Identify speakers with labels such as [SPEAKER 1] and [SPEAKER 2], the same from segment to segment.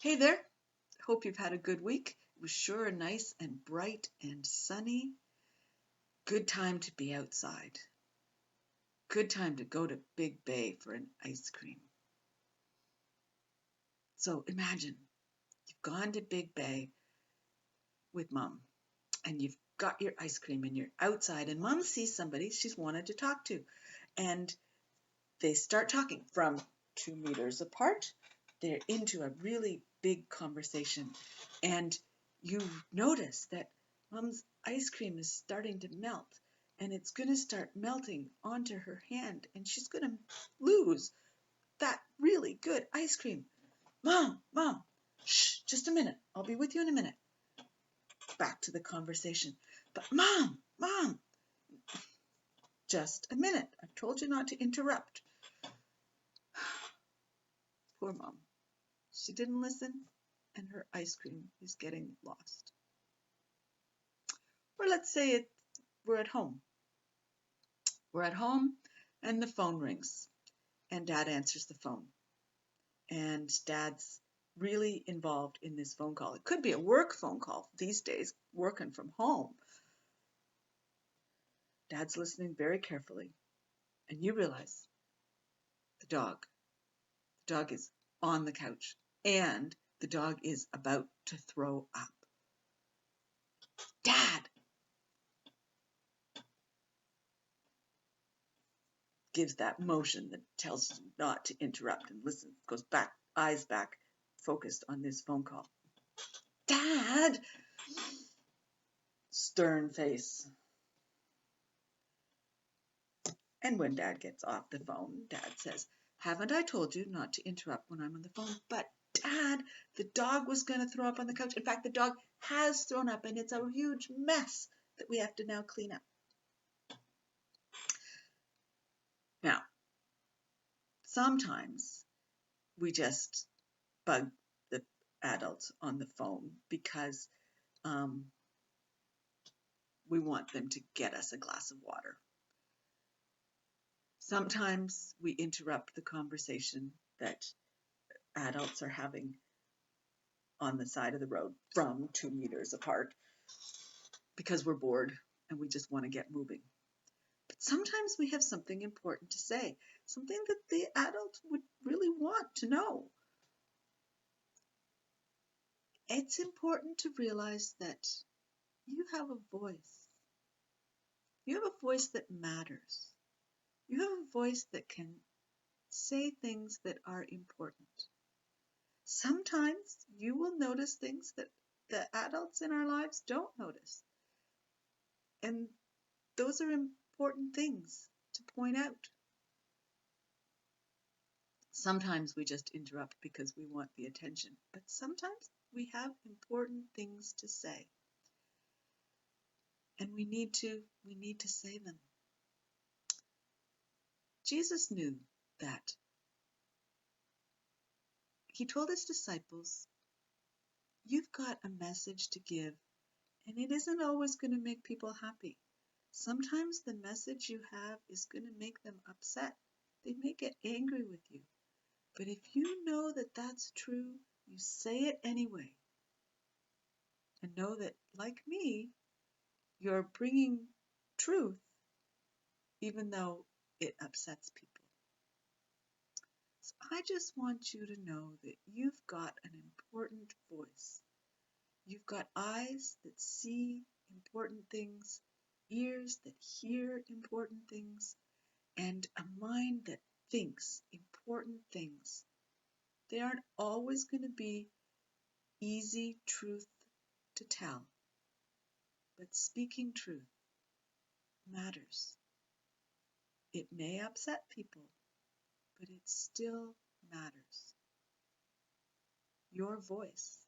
[SPEAKER 1] Hey there. Hope you've had a good week. It was sure nice and bright and sunny. Good time to be outside. Good time to go to Big Bay for an ice cream. So imagine you've gone to Big Bay with Mom and you've got your ice cream and you're outside and Mom sees somebody she's wanted to talk to. And they start talking from 2 meters apart. They're into a really big conversation. And you notice that Mom's ice cream is starting to melt and it's going to start melting onto her hand and she's going to lose that really good ice cream. Mom, shh, just a minute. I'll be with you in a minute. Back to the conversation. But Mom, just a minute. I've told you not to interrupt. Poor Mom. She didn't listen, and her ice cream is getting lost. Or let's say we're at home. We're at home, and the phone rings, and Dad answers the phone. And Dad's really involved in this phone call. It could be a work phone call these days, working from home. Dad's listening very carefully, and you realize the dog is on the couch, and the dog is about to throw up. Dad! Gives that motion that tells you not to interrupt and listen, goes back, eyes back, focused on this phone call. Dad! Stern face. And when Dad gets off the phone, Dad says, haven't I told you not to interrupt when I'm on the phone? But Dad, the dog was going to throw up on the couch. In fact, the dog has thrown up and it's a huge mess that we have to now clean up. Now, sometimes we just bug the adults on the phone because we want them to get us a glass of water. Sometimes we interrupt the conversation that adults are having on the side of the road from 2 meters apart because we're bored and we just want to get moving. But sometimes we have something important to say, something that the adult would really want to know. It's important to realize that you have a voice. You have a voice that matters. You have a voice that can say things that are important. Sometimes you will notice things that the adults in our lives don't notice. And those are important things to point out. Sometimes we just interrupt because we want the attention, but sometimes we have important things to say. And we need to say them. Jesus knew that. He told his disciples, you've got a message to give, and it isn't always going to make people happy. Sometimes the message you have is going to make them upset. They may get angry with you. But if you know that that's true, you say it anyway. And know that, like me, you're bringing truth even though it upsets people. So I just want you to know that you've got an important voice. You've got eyes that see important things, ears that hear important things, and a mind that thinks important things. They aren't always going to be easy truth to tell, but speaking truth matters. It may upset people, but it still matters. Your voice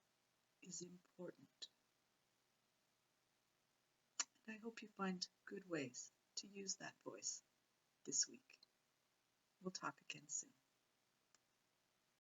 [SPEAKER 1] is important. And I hope you find good ways to use that voice this week. We'll talk again soon.